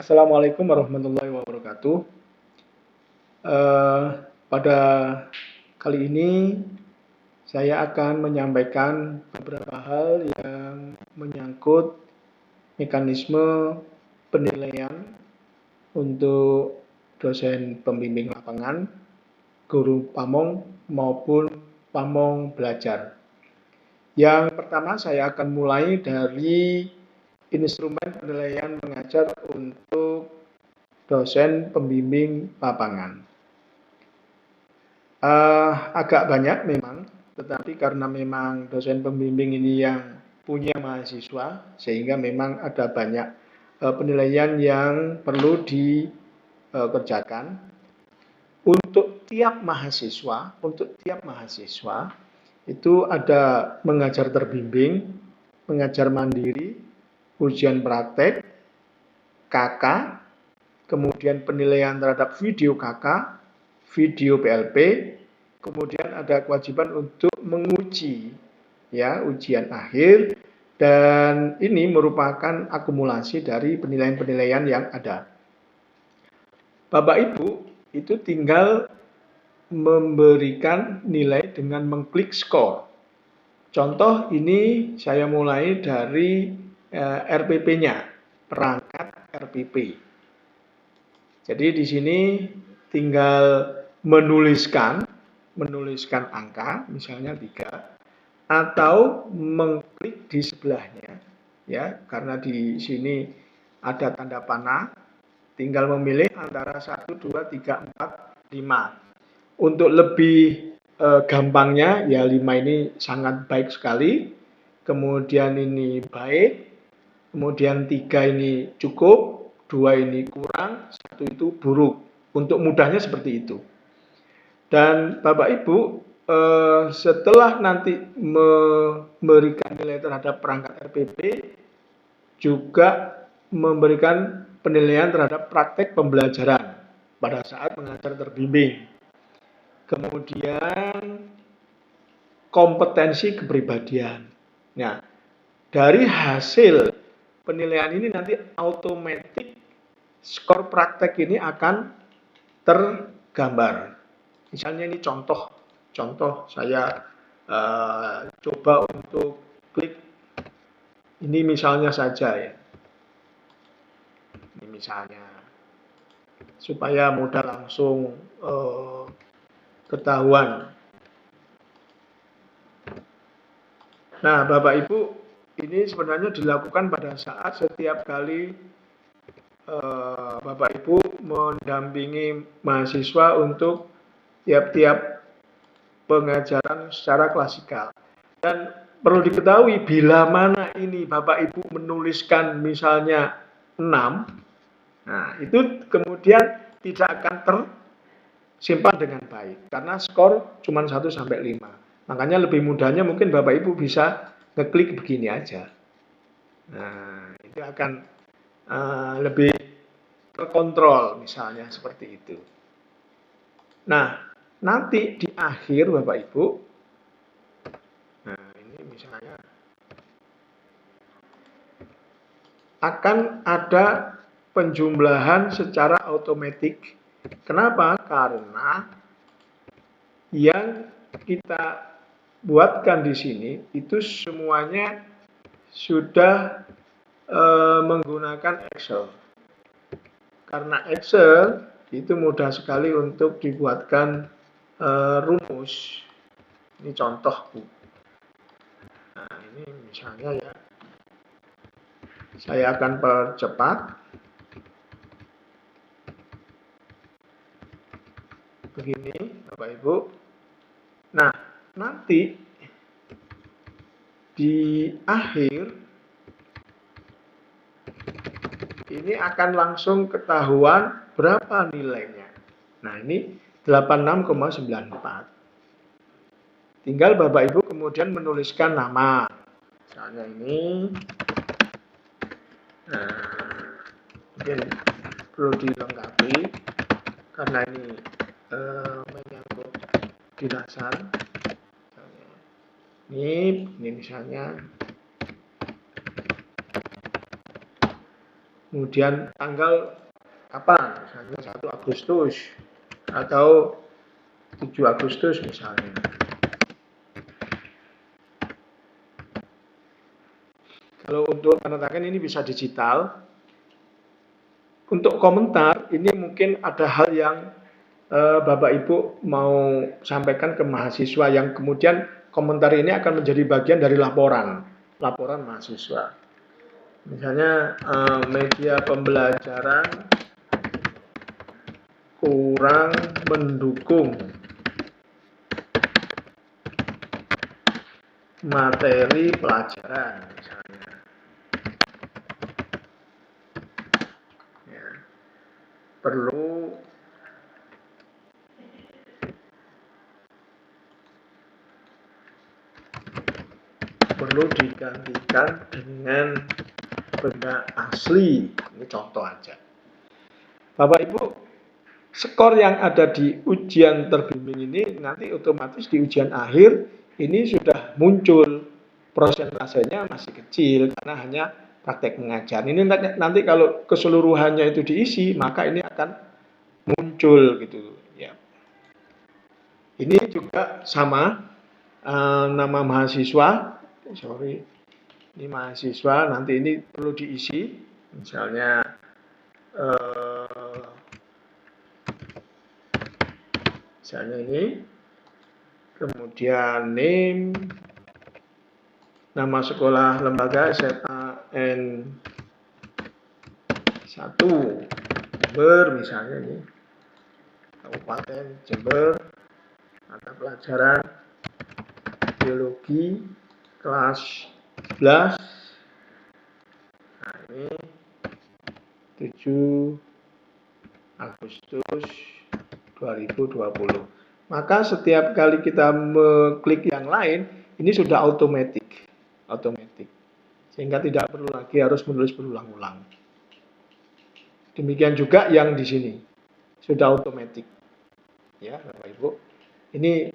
Assalamualaikum warahmatullahi wabarakatuh. Pada kali ini saya akan menyampaikan beberapa hal yang menyangkut mekanisme penilaian untuk dosen pembimbing lapangan, guru pamong maupun pamong belajar. Yang pertama saya akan mulai dari instrumen penilaian mengajar untuk dosen pembimbing lapangan. Agak banyak memang, tetapi karena memang dosen pembimbing ini yang punya mahasiswa, sehingga memang ada banyak penilaian yang perlu dikerjakan. Untuk tiap mahasiswa itu ada mengajar terbimbing, mengajar mandiri, ujian praktek, KK, kemudian penilaian terhadap video KK, video PLP, kemudian ada kewajiban untuk menguji ya ujian akhir, dan ini merupakan akumulasi dari penilaian-penilaian yang ada. Bapak Ibu itu tinggal memberikan nilai dengan mengklik skor. Contoh ini saya mulai dari RPP-nya, perangkat RPP. Jadi di sini tinggal menuliskan angka, misalnya 3, atau mengklik di sebelahnya, ya, karena di sini ada tanda panah, tinggal memilih antara 1, 2, 3, 4, 5. Untuk lebih gampangnya, ya 5 ini sangat baik sekali, kemudian ini baik, kemudian 3 ini cukup, 2 ini kurang, 1 itu buruk. Untuk mudahnya seperti itu. Dan Bapak Ibu setelah nanti memberikan nilai terhadap perangkat RPP, juga memberikan penilaian terhadap praktek pembelajaran pada saat mengajar terbimbing. Kemudian kompetensi kepribadian. Nah, dari hasil penilaian ini nanti otomatis skor praktek ini akan tergambar. Misalnya ini contoh saya coba untuk klik ini misalnya saja ya. Ini misalnya supaya mudah langsung ketahuan. Nah, Bapak Ibu, ini sebenarnya dilakukan pada saat setiap kali Bapak Ibu mendampingi mahasiswa untuk tiap-tiap pengajaran secara klasikal. Dan perlu diketahui bila mana ini Bapak Ibu menuliskan misalnya 6, nah itu kemudian tidak akan tersimpan dengan baik karena skor cuma 1 sampai 5. Makanya lebih mudahnya mungkin Bapak Ibu bisa ngeklik begini aja. Nah, itu akan lebih terkontrol misalnya seperti itu. Nah, nanti di akhir Bapak Ibu, nah ini misalnya akan ada penjumlahan secara otomatis. Kenapa? Karena yang kita buatkan di sini itu semuanya sudah menggunakan Excel. Karena Excel itu mudah sekali untuk dibuatkan rumus. Ini contoh, Bu. Nah, ini misalnya ya. Saya akan percepat. Begini, Bapak Ibu. Nah, nanti di akhir ini akan langsung ketahuan berapa nilainya. Nah, ini 86,94. Tinggal Bapak Ibu kemudian menuliskan nama. Misalnya ini. Nah, mungkin perlu dilengkapi karena ini menyangkut dinasan. Ini misalnya kemudian tanggal kapan, misalnya 1 Agustus atau 7 Agustus misalnya. Kalau untuk tanda tangan ini bisa digital. Untuk komentar, ini mungkin ada hal yang Bapak Ibu mau sampaikan ke mahasiswa yang kemudian komentar ini akan menjadi bagian dari laporan mahasiswa. Misalnya media pembelajaran kurang mendukung materi pelajaran misalnya. Ya. Perlu digantikan dengan benda asli. Ini contoh aja. Bapak Ibu, skor yang ada di ujian terbimbing ini nanti otomatis di ujian akhir ini sudah muncul. Prosentasenya masih kecil karena hanya praktek mengajar. Ini nanti kalau keseluruhannya itu diisi, maka ini akan muncul gitu ya. Ini juga sama nama mahasiswa, ini mahasiswa, nanti ini perlu diisi, misalnya ini, kemudian name, nama sekolah lembaga SMA N1 Jember misalnya ini, Kabupaten Jember, mata pelajaran biologi kelas 11. Nah, ini 7 Agustus 2020. Maka setiap kali kita mengklik yang lain, ini sudah otomatis. Sehingga tidak perlu lagi harus menulis berulang-ulang. Demikian juga yang di sini. Sudah otomatis. Ya, Bapak Ibu. Ini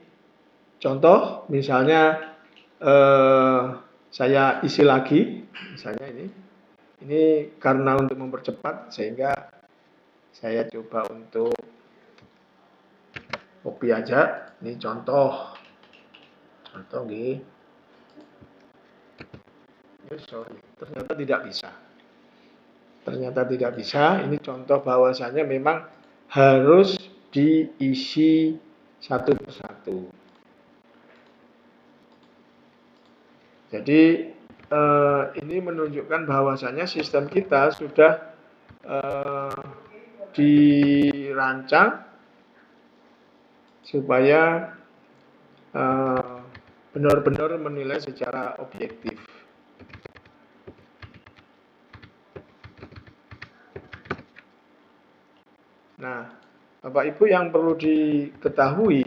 contoh, misalnya saya isi lagi, misalnya ini. Ini karena untuk mempercepat, sehingga saya coba untuk copy aja. Ini contoh nih. Sorry, ternyata tidak bisa. Ini contoh bahwasanya memang harus diisi satu persatu. Jadi ini menunjukkan bahwasanya sistem kita sudah dirancang supaya benar-benar menilai secara objektif. Nah, Bapak Ibu yang perlu diketahui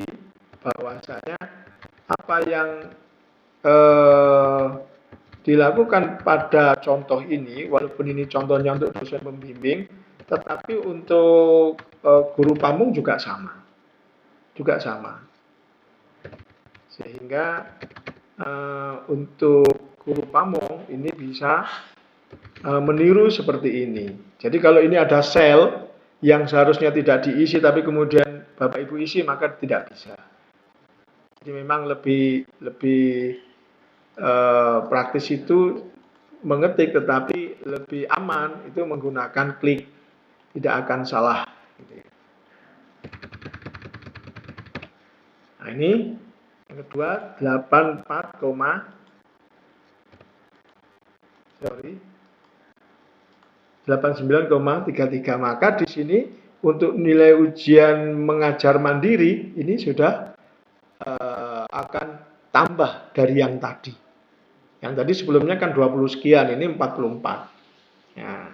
bahwasanya apa yang dilakukan pada contoh ini, walaupun ini contohnya untuk dosen pembimbing, tetapi untuk guru pamung juga sama. Sehingga untuk guru pamung ini bisa meniru seperti ini. Jadi kalau ini ada sel yang seharusnya tidak diisi tapi kemudian Bapak Ibu isi, maka tidak bisa. Jadi memang lebih praktis itu mengetik, tetapi lebih aman itu menggunakan klik, tidak akan salah. Nah ini yang kedua 89,33. Maka di sini untuk nilai ujian mengajar mandiri ini sudah akan tambah dari yang tadi. Yang tadi sebelumnya kan 20 sekian, ini 44. Ya.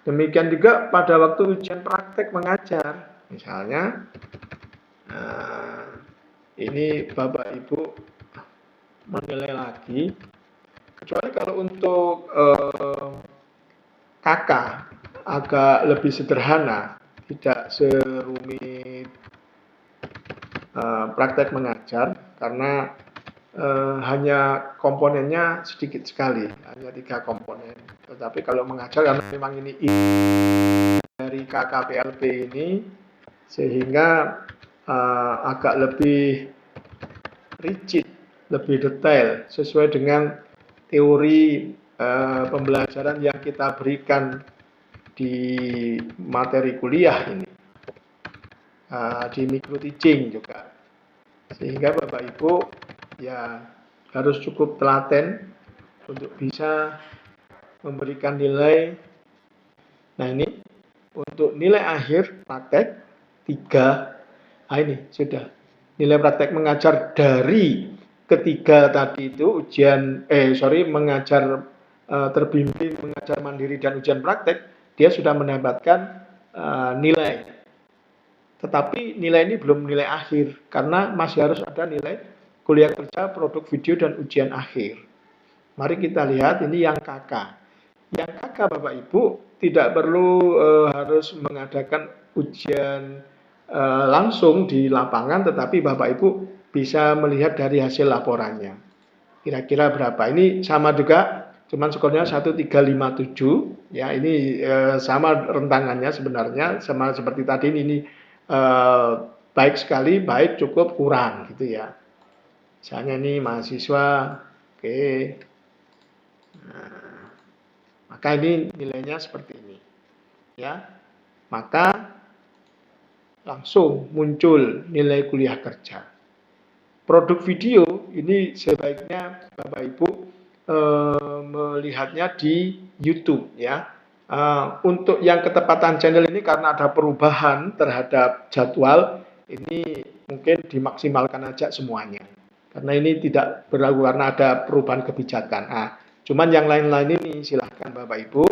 Demikian juga pada waktu ujian praktek mengajar. Misalnya ini Bapak Ibu menilai lagi. Kecuali kalau untuk KK agak lebih sederhana, tidak serumit praktek mengajar, karena hanya komponennya sedikit sekali, hanya 3 komponen. Tetapi kalau mengajar karena memang ini dari KKPLP ini, sehingga agak lebih rigid, lebih detail sesuai dengan teori pembelajaran yang kita berikan di materi kuliah ini, di micro teaching juga, sehingga Bapak Ibu ya harus cukup telaten untuk bisa memberikan nilai. Nah ini untuk nilai akhir praktek 3. Ini sudah nilai praktek mengajar dari ketiga tadi itu mengajar terbimbing, mengajar mandiri dan ujian praktek, dia sudah mendapatkan nilai. Tetapi nilai ini belum nilai akhir karena masih harus ada nilai kuliah kerja, produk video dan ujian akhir. Mari kita lihat ini yang KK. Yang KK Bapak Ibu tidak perlu harus mengadakan ujian langsung di lapangan, tetapi Bapak Ibu bisa melihat dari hasil laporannya. Kira-kira berapa? Ini sama juga, cuman skornya 1357. Ya, ini sama rentangannya sebenarnya, sama seperti tadi ini baik sekali, baik, cukup, kurang gitu ya. Misalnya ini mahasiswa, oke. Nah, maka ini nilainya seperti ini. Ya. Maka langsung muncul nilai kuliah kerja. Produk video ini sebaiknya Bapak Ibu melihatnya di YouTube ya. Untuk yang ketepatan channel ini karena ada perubahan terhadap jadwal, ini mungkin dimaksimalkan aja semuanya. Karena ini tidak berlaku karena ada perubahan kebijakan. Cuman yang lain-lain ini silahkan Bapak Ibu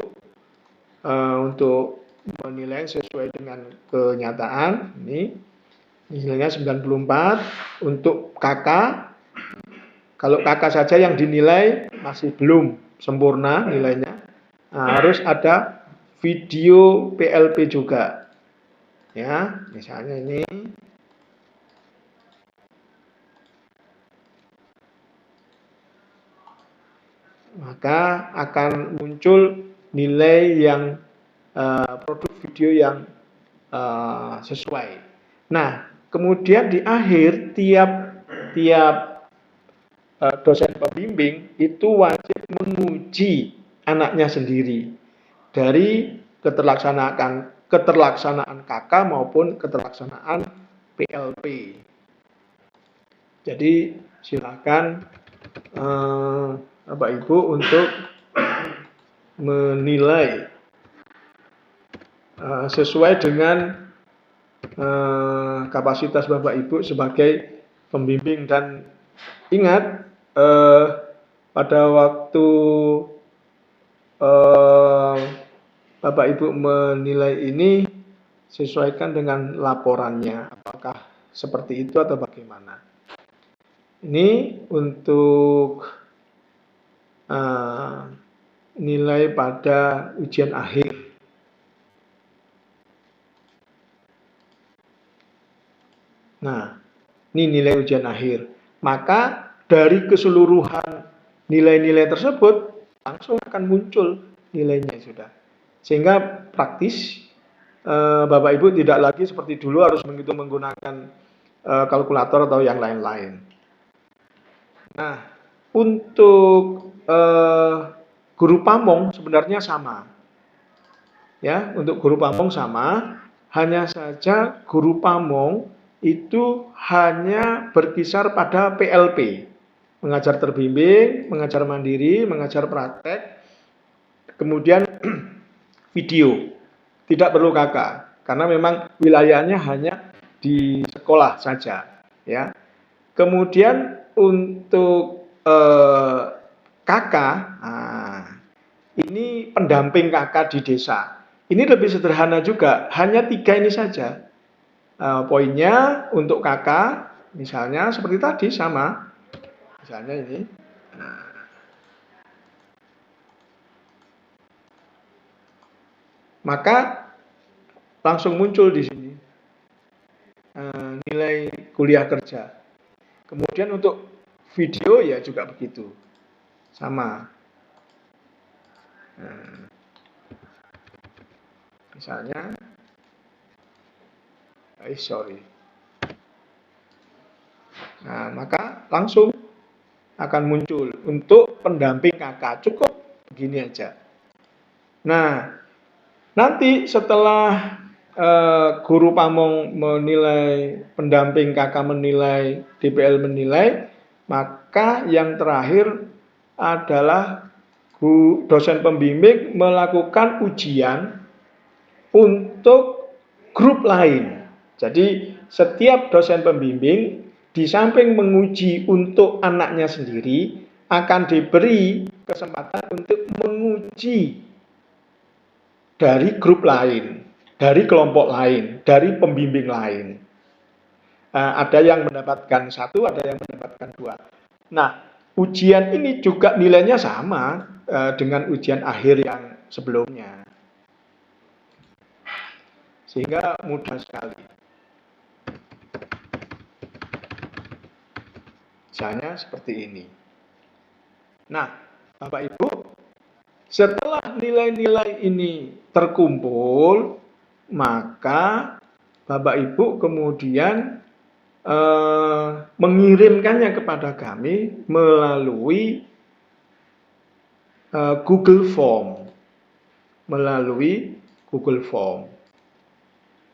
untuk menilai sesuai dengan kenyataan. Ini nilainya 94 untuk KK. Kalau KK saja yang dinilai masih belum sempurna nilainya. Harus ada video PLP juga. Ya, misalnya ini. Maka akan muncul nilai yang produk video yang sesuai. Nah, kemudian di akhir tiap dosen pembimbing itu wajib menguji anaknya sendiri dari keterlaksanaan KK maupun keterlaksanaan PLP. Jadi silakan Bapak Ibu untuk menilai sesuai dengan kapasitas Bapak Ibu sebagai pembimbing. Dan ingat pada waktu Bapak Ibu menilai ini sesuaikan dengan laporannya, apakah seperti itu atau bagaimana. Ini untuk nilai pada ujian akhir. Nah, ini nilai ujian akhir. Maka dari keseluruhan nilai-nilai tersebut langsung akan muncul nilainya sudah. Sehingga praktis Bapak Ibu tidak lagi seperti dulu harus menghitung menggunakan kalkulator atau yang lain-lain. Nah, untuk guru pamong sebenarnya sama. Ya, untuk guru pamong sama, hanya saja guru pamong itu hanya berkisar pada PLP. Mengajar terbimbing, mengajar mandiri, mengajar praktek, kemudian video. Tidak perlu KK, karena memang wilayahnya hanya di sekolah saja. Ya. Kemudian untuk KK, ini pendamping KK di desa. Ini lebih sederhana juga, hanya 3 ini saja. Poinnya untuk KK, misalnya seperti tadi sama. Misalnya ini. Maka langsung muncul di sini nilai kuliah kerja. Kemudian untuk video ya juga begitu. Sama. Nah, misalnya, sorry. Nah, maka langsung akan muncul untuk pendamping kakak. Cukup begini aja. Nah, nanti setelah guru pamong menilai, pendamping kakak menilai, DPL menilai, maka yang terakhir adalah dosen pembimbing melakukan ujian untuk grup lain. Jadi setiap dosen pembimbing di samping menguji untuk anaknya sendiri, akan diberi kesempatan untuk menguji dari grup lain, dari kelompok lain, dari pembimbing lain. Ada yang mendapatkan 1, ada yang mendapatkan 2. Nah, ujian ini juga nilainya sama dengan ujian akhir yang sebelumnya. Sehingga mudah sekali. Misalnya seperti ini. Nah, Bapak Ibu, setelah nilai-nilai ini terkumpul, maka Bapak Ibu kemudian mengirimkannya kepada kami melalui Google Form. Melalui Google Form.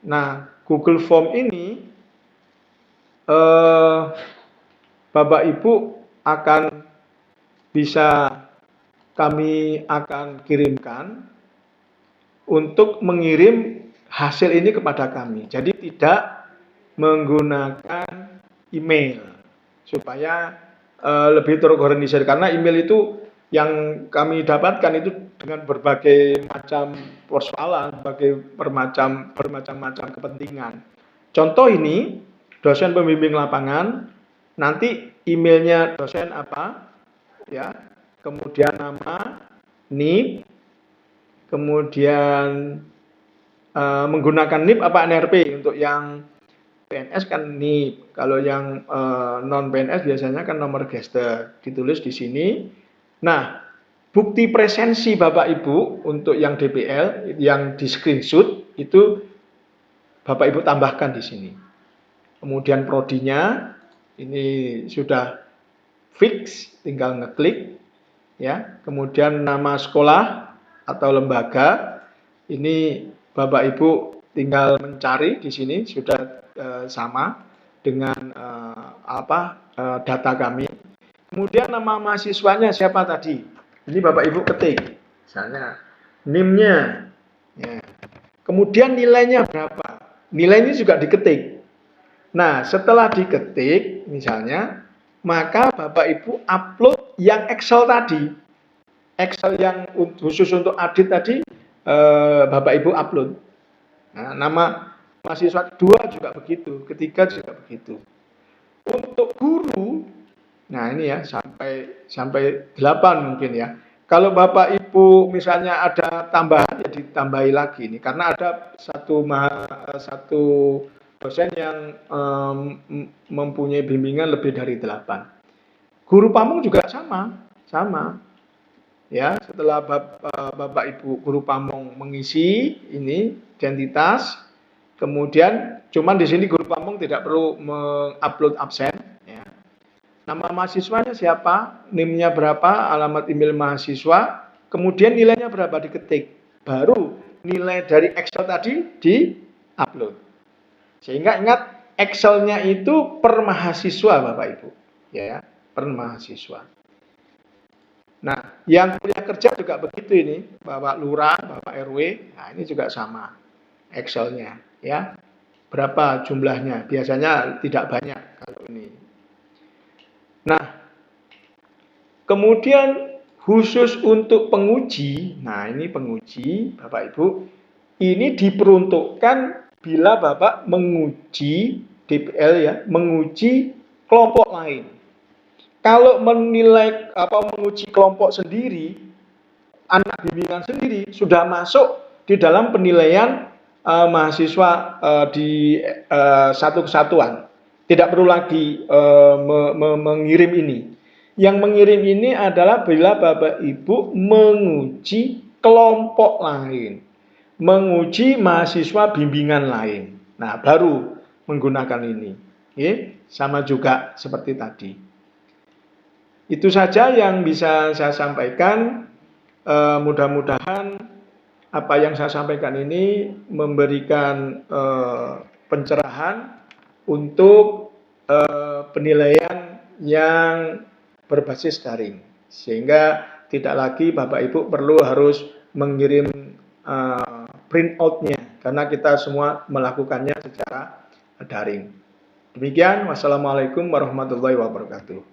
Nah, Google Form ini Bapak Ibu akan bisa, kami akan kirimkan untuk mengirim hasil ini kepada kami. Jadi tidak menggunakan email supaya lebih terorganisir, karena email itu yang kami dapatkan itu dengan berbagai macam persoalan, bermacam-macam kepentingan. Contoh ini, dosen pembimbing lapangan, nanti emailnya dosen apa, ya, kemudian nama, NIP, kemudian menggunakan NIP apa NRP. Untuk yang PNS kan NIP, kalau yang non PNS biasanya kan nomor gester, ditulis di sini. Nah, bukti presensi Bapak Ibu untuk yang DPL yang di screenshot itu Bapak Ibu tambahkan di sini. Kemudian prodinya ini sudah fix, tinggal ngeklik, ya. Kemudian nama sekolah atau lembaga ini Bapak Ibu tinggal mencari di sini, sudah sama dengan data kami. Kemudian nama mahasiswanya siapa tadi? Ini Bapak Ibu ketik, misalnya NIM-nya. Ya. Kemudian nilainya berapa? Nilainya juga diketik. Nah, setelah diketik, misalnya, maka Bapak Ibu upload yang Excel tadi. Excel yang khusus untuk audit tadi, Bapak Ibu upload. Nah, nama mahasiswa kedua juga begitu, ketiga juga begitu. Untuk guru, nah ini ya sampai 8 mungkin ya. Kalau Bapak Ibu misalnya ada tambahan, ya ditambahi lagi nih, karena ada satu dosen yang mempunyai bimbingan lebih dari 8. Guru pamong juga sama. Ya, setelah Bapak Ibu guru pamong mengisi ini identitas, kemudian cuman di sini guru pamong tidak perlu mengupload absen. Ya. Nama mahasiswanya siapa, NIM-nya berapa, alamat email mahasiswa, kemudian nilainya berapa diketik. Baru nilai dari Excel tadi di-upload. Sehingga ingat, Excel-nya itu per mahasiswa Bapak Ibu. Ya, per mahasiswa. Nah, yang kuliah kerja juga begitu ini, Bapak Lurah, Bapak RW, nah ini juga sama Excel-nya, ya. Berapa jumlahnya? Biasanya tidak banyak kalau ini. Nah, kemudian khusus untuk penguji, nah ini penguji, Bapak Ibu, ini diperuntukkan bila Bapak menguji DPL ya, menguji kelompok lain. Kalau menilai menguji kelompok sendiri, anak bimbingan sendiri sudah masuk di dalam penilaian mahasiswa di satu kesatuan. Tidak perlu lagi mengirim ini. Yang mengirim ini adalah bila Bapak Ibu menguji kelompok lain, menguji mahasiswa bimbingan lain. Nah, baru menggunakan ini. Sama juga seperti tadi. Itu saja yang bisa saya sampaikan. Mudah-mudahan apa yang saya sampaikan ini memberikan pencerahan untuk penilaian yang berbasis daring, sehingga tidak lagi Bapak Ibu perlu harus mengirim print out-nya, karena kita semua melakukannya secara daring. Demikian, wassalamualaikum warahmatullahi wabarakatuh.